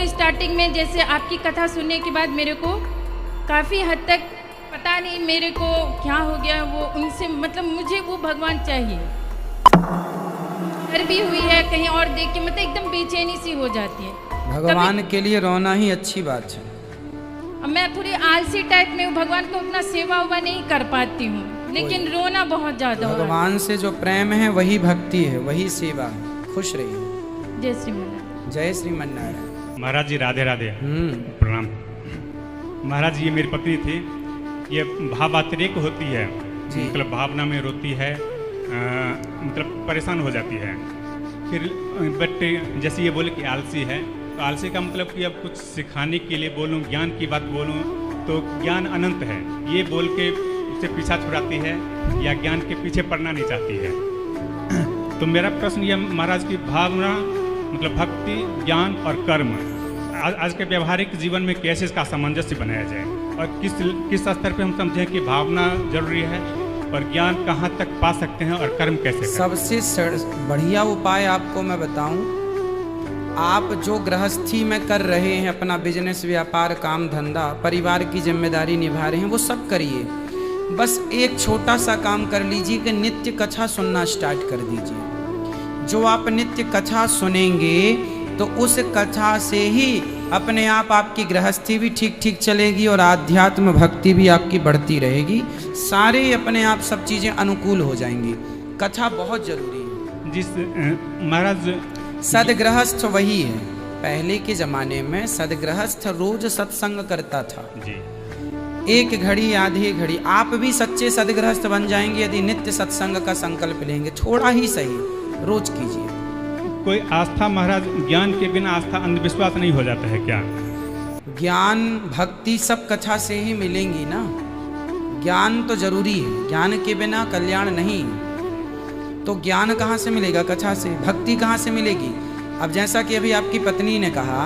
Starting में जैसे आपकी कथा सुनने के बाद मेरे को काफ़ी हद तक पता नहीं मेरे को क्या हो गया, वो उनसे मतलब मुझे वो भगवान चाहिए। डर भी हुई है कहीं और देख के, मतलब एकदम बेचैनी सी हो जाती है। भगवान के लिए रोना ही अच्छी बात है। अब मैं थोड़ी आलसी टाइप में हूँ, भगवान को उतना सेवा उवा नहीं कर पाती हूँ, लेकिन रोना बहुत ज्यादा हो रहा है। भगवान से जो प्रेम है वही भक्ति है, वही सेवा है। खुश रहिए। जय श्रीमन। जय श्रीमन्नारायण। महाराज जी राधे राधे। प्रणाम। महाराज ये मेरी पत्नी थी, ये भावातिरेक होती है, मतलब भावना में रोती है, मतलब परेशान हो जाती है। फिर बट जैसे ये बोले कि आलसी है, तो आलसी का मतलब कि अब कुछ सिखाने के लिए बोलूँ, ज्ञान की बात बोलूँ तो ज्ञान अनंत है, ये बोल के उससे पीछा छुड़ाती है या ज्ञान के पीछे पड़ना नहीं चाहती है। तो मेरा प्रश्न ये महाराज की भावना मतलब भक्ति, ज्ञान और कर्म आज के व्यवहारिक जीवन में कैसे इसका सामंजस्य बनाया जाए और किस स्तर पे हम समझें कि भावना जरूरी है और ज्ञान कहाँ तक पा सकते हैं और कर्म कैसे करें? सबसे बढ़िया उपाय आपको मैं बताऊं, आप जो गृहस्थी में कर रहे हैं, अपना बिजनेस, व्यापार, काम धंधा, परिवार की जिम्मेदारी निभा रहे हैं, वो सब करिए। बस एक छोटा सा काम कर लीजिए कि नित्य कथा सुनना स्टार्ट कर दीजिए। जो आप नित्य कथा सुनेंगे तो उस कथा से ही अपने आप आपकी गृहस्थी भी ठीक ठीक चलेगी और आध्यात्म भक्ति भी आपकी बढ़ती रहेगी। सारे अपने आप सब चीज़ें अनुकूल हो जाएंगी। कथा बहुत जरूरी है। जिस महाराज सदगृहस्थ वही है। पहले के जमाने में सदगृहस्थ रोज सत्संग करता था जी। एक घड़ी आधी घड़ी। आप भी सच्चे सदगृहस्थ बन जाएंगे यदि नित्य सत्संग का संकल्प लेंगे। थोड़ा ही सही, रोज कीजिए। कोई आस्था महाराज, ज्ञान के बिना आस्था अंधविश्वास नहीं हो जाता है क्या? ज्ञान भक्ति सब कथा से ही मिलेंगी ना। ज्ञान तो जरूरी है, ज्ञान के बिना कल्याण नहीं। तो ज्ञान कहाँ से मिलेगा? कथा से। भक्ति कहाँ से मिलेगी? अब जैसा कि अभी आपकी पत्नी ने कहा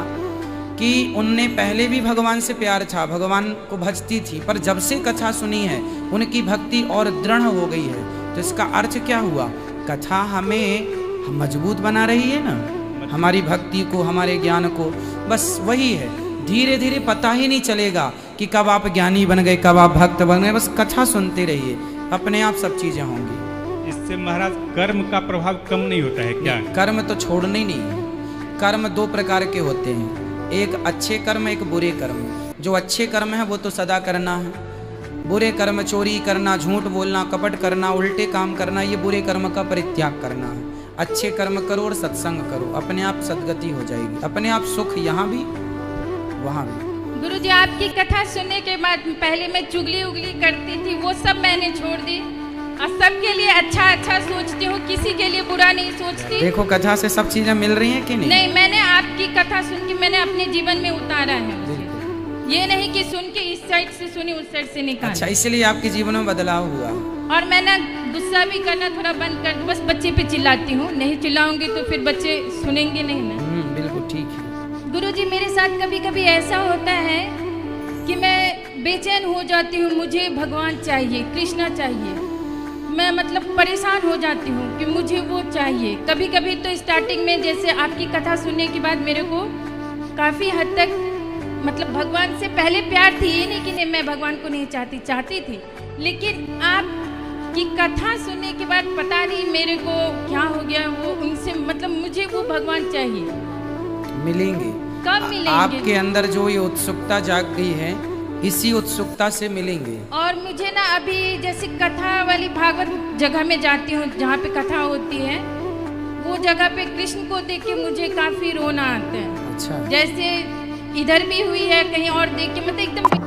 कि उनने पहले भी भगवान से प्यार था, भगवान को भजती थी, पर जब से कथा सुनी है उनकी भक्ति और दृढ़ हो गई है। तो इसका अर्थ क्या हुआ? कथा हमें मजबूत बना रही है ना, हमारी भक्ति को, हमारे ज्ञान को। बस वही है, धीरे धीरे पता ही नहीं चलेगा कि कब आप ज्ञानी बन गए, कब आप भक्त बन गए। बस कथा सुनते रहिए, अपने आप सब चीजें होंगी। इससे महाराज कर्म का प्रभाव कम नहीं होता है क्या? कर्म तो छोड़ना ही नहीं है। कर्म दो प्रकार के होते हैं, एक अच्छे कर्म, एक बुरे कर्म। जो अच्छे कर्म है वो तो सदा करना है। बुरे कर्म, चोरी करना, झूठ बोलना, कपट करना, उल्टे काम करना, ये बुरे कर्म का परित्याग करना है। अच्छे कर्म करो और सत्संग करो, अपने आप सदगति हो जाएगी, अपने आप सुख यहाँ भी वहाँ भी। गुरुजी आपकी कथा सुनने के बाद पहले मैं चुगली उगली करती थी, वो सब मैंने छोड़ दी और सबके लिए अच्छा अच्छा सोचती हूँ, किसी के लिए बुरा नहीं सोचती। देखो कथा से सब चीजें मिल रही हैं कि नहीं? नहीं, मैंने आपकी कथा सुन के मैंने अपने जीवन में उतारा है। ये नहीं कि सुन के इस साइड से सुनी उस साइड से निकाला। अच्छा, इसलिए आपके जीवन में बदलाव हुआ। और मैंने गुस्सा भी करना थोड़ा बंद कर, बस बच्चे पे चिल्लाती हूँ। नहीं चिल्लाऊंगी तो फिर बच्चे सुनेंगे नहीं ना। बिल्कुल ठीक है। गुरुजी मेरे साथ कभी कभी ऐसा होता है कि मैं बेचैन हो जाती हूँ, मुझे भगवान चाहिए, कृष्णा चाहिए। मैं मतलब परेशान हो जाती हूँ कि मुझे वो चाहिए। कभी कभी तो स्टार्टिंग में जैसे आपकी कथा सुनने के बाद मेरे को काफ़ी हद तक मतलब भगवान से पहले प्यार थी। ये नहीं कि नहीं मैं भगवान को नहीं चाहती थी, लेकिन आपकी कथा सुनने के बाद पता नहीं मेरे को क्या हो गया, वो उनसे मतलब मुझे वो भगवान चाहिए। मिलेंगे। कब मिलेंगे? आपके अंदर जो ये उत्सुकता जाग गई है, इसी उत्सुकता से मिलेंगे। और मुझे ना अभी जैसे कथा वाली भागवत जगह में जाती हूँ जहाँ पे कथा होती है, वो जगह पे कृष्ण को देख के मुझे काफी रोना आता है। अच्छा। जैसे इधर भी हुई है, कहीं और देख के मतलब एकदम